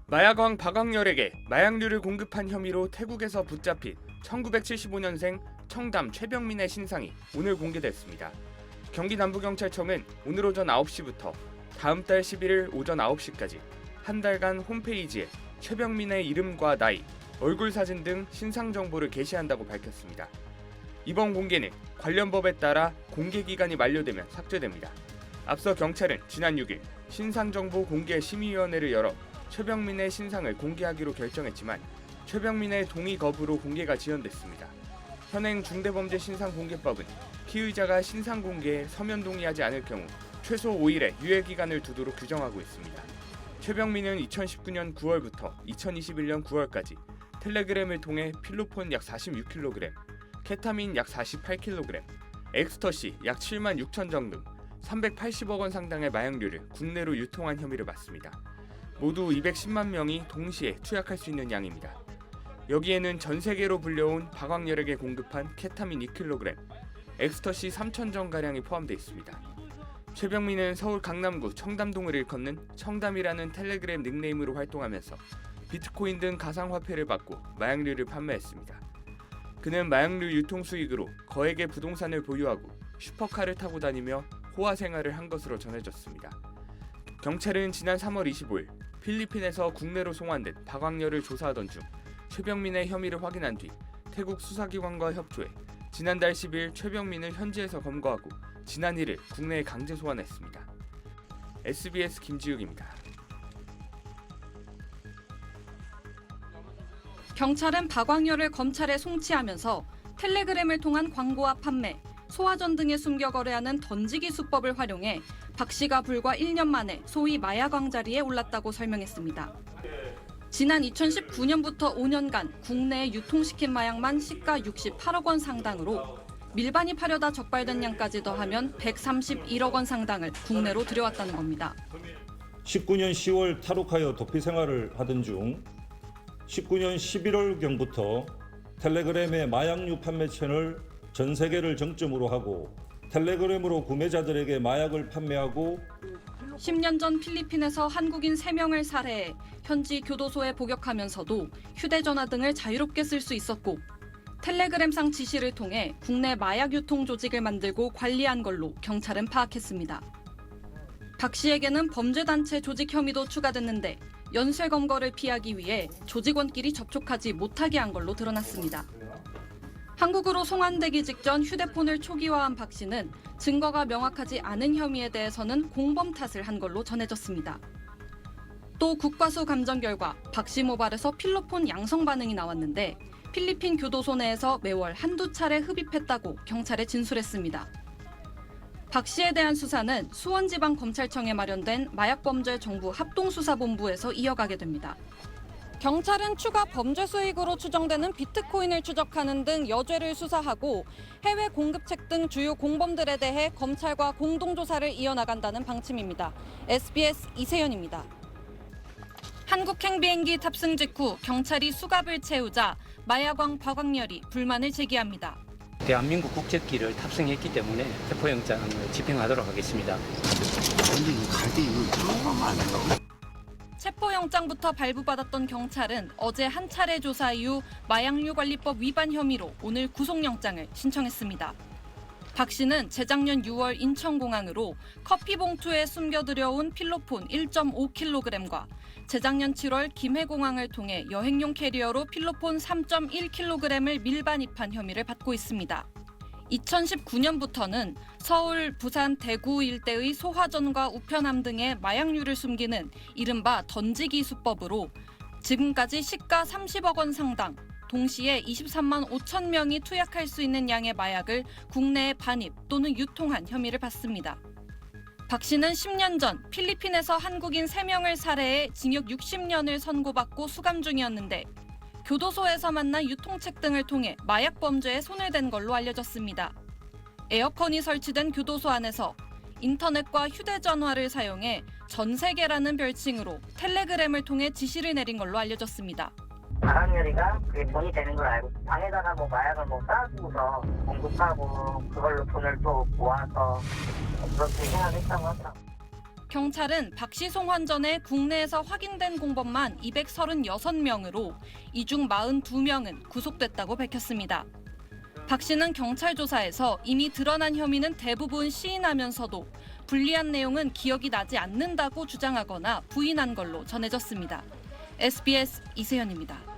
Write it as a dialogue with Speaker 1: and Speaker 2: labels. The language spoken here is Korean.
Speaker 1: 마약왕 박광렬에게 마약류를 공급한 혐의로 태국에서 붙잡힌 1975년생 청담 최병민의 신상이 오늘 공개됐습니다. 경기 남부경찰청은 오늘 오전 9시부터 다음 달 11일 오전 9시까지 한 달간 홈페이지에 최병민의 이름과 나이, 얼굴 사진 등 신상 정보를 게시한다고 밝혔습니다. 이번 공개는 관련 법에 따라 공개 기간이 만료되면 삭제됩니다. 앞서 경찰은 지난 6일 신상정보 공개 심의위원회를 열어 최병민의 신상을 공개하기로 결정했지만 최병민의 동의 거부로 공개가 지연됐습니다. 현행 중대범죄신상공개법은 피의자가 신상 공개에 서면 동의하지 않을 경우 최소 5일의 유예기간을 두도록 규정하고 있습니다. 최병민은 2019년 9월부터 2021년 9월까지 텔레그램을 통해 필로폰 약 46kg, 케타민 약 48kg, 엑스터시 약 7만 6천 정 등 380억 원 상당의 마약류를 국내로 유통한 혐의를 받습니다. 모두 210만 명이 동시에 투약할 수 있는 양입니다. 여기에는 전 세계로 불려온 박광렬에게 공급한 케타민 2kg, 엑스터시 3,000정가량이 포함되어 있습니다. 최병민은 서울 강남구 청담동을 일컫는 청담이라는 텔레그램 닉네임으로 활동하면서 비트코인 등 가상화폐를 받고 마약류를 판매했습니다. 그는 마약류 유통 수익으로 거액의 부동산을 보유하고 슈퍼카를 타고 다니며 호화 생활을 한 것으로 전해졌습니다. 경찰은 지난 3월 25일 필리핀에서 국내로 송환된 박광렬을 조사하던 중 최병민의 혐의를 확인한 뒤 태국 수사기관과 협조해 지난달 10일 최병민을 현지에서 검거하고 지난 1일 국내에 강제 소환했습니다. SBS 김지욱입니다.
Speaker 2: 경찰은 박광렬을 검찰에 송치하면서 텔레그램을 통한 광고와 판매, 소화전 등에 숨겨 거래하는 던지기 수법을 활용해 박 씨가 불과 1년 만에 소위 마약왕 자리에 올랐다고 설명했습니다. 지난 2019년부터 5년간 국내에 유통시킨 마약만 시가 68억 원 상당으로 밀반이 파려다 적발된 양까지 더하면 131억 원 상당을 국내로 들여왔다는 겁니다.
Speaker 3: 19년 10월 탈옥하여 도피 생활을 하던 중 19년 11월경부터 텔레그램의 마약류 판매 채널 전 세계를 정점으로 하고 텔레그램으로 구매자들에게 마약을 판매하고
Speaker 2: 10년 전 필리핀에서 한국인 3명을 살해해 현지 교도소에 복역하면서도 휴대전화 등을 자유롭게 쓸 수 있었고 텔레그램상 지시를 통해 국내 마약 유통 조직을 만들고 관리한 걸로 경찰은 파악했습니다. 박 씨에게는 범죄단체 조직 혐의도 추가됐는데 연쇄 검거를 피하기 위해 조직원끼리 접촉하지 못하게 한 걸로 드러났습니다. 한국으로 송환되기 직전 휴대폰을 초기화한 박 씨는 증거가 명확하지 않은 혐의에 대해서는 공범 탓을 한 걸로 전해졌습니다. 또 국과수 감정 결과 박 씨 모발에서 필로폰 양성 반응이 나왔는데 필리핀 교도소 내에서 매월 한두 차례 흡입했다고 경찰에 진술했습니다. 박 씨에 대한 수사는 수원지방검찰청에 마련된 마약범죄 정부 합동수사본부에서 이어가게 됩니다. 경찰은 추가 범죄 수익으로 추정되는 비트코인을 추적하는 등 여죄를 수사하고 해외 공급책 등 주요 공범들에 대해 검찰과 공동조사를 이어나간다는 방침입니다. SBS 이세연입니다. 한국행 비행기 탑승 직후 경찰이 수갑을 채우자 마약왕 박광렬이 불만을 제기합니다.
Speaker 4: 대한민국 국적기를 탑승했기 때문에 체포영장을 집행하도록 하겠습니다.
Speaker 2: 체포영장부터 발부받았던 경찰은 어제 한 차례 조사 이후 마약류관리법 위반 혐의로 오늘 구속영장을 신청했습니다. 박 씨는 재작년 6월 인천공항으로 커피 봉투에 숨겨들여온 필로폰 1.5kg과 재작년 7월 김해공항을 통해 여행용 캐리어로 필로폰 3.1kg을 밀반 입한 혐의를 받고 있습니다. 2019년부터는 서울, 부산, 대구 일대의 소화전과 우편함 등의 마약류를 숨기는 이른바 던지기 수법으로 지금까지 시가 30억 원 상당, 동시에 23만 5천 명이 투약할 수 있는 양의 마약을 국내에 반입 또는 유통한 혐의를 받습니다. 박 씨는 10년 전 필리핀에서 한국인 3명을 살해해 징역 60년을 선고받고 수감 중이었는데 교도소에서 만난 유통책 등을 통해 마약 범죄에 손을 댄 걸로 알려졌습니다. 에어컨이 설치된 교도소 안에서 인터넷과 휴대전화를 사용해 전 세계라는 별칭으로 텔레그램을 통해 지시를 내린 걸로 알려졌습니다.
Speaker 5: 박광렬이가 그게 돈이 되는 걸 알고 방에다가 마약을 싸두고서 공급하고 그걸로 돈을 또 모아서 그렇게 생각했다고 하더라고요.
Speaker 2: 경찰은 박씨송 환전의 국내에서 확인된 공범만 236명으로 이 중 42명은 구속됐다고 밝혔습니다. 박 씨는 경찰 조사에서 이미 드러난 혐의는 대부분 시인하면서도 불리한 내용은 기억이 나지 않는다고 주장하거나 부인한 걸로 전해졌습니다. SBS 이세연입니다.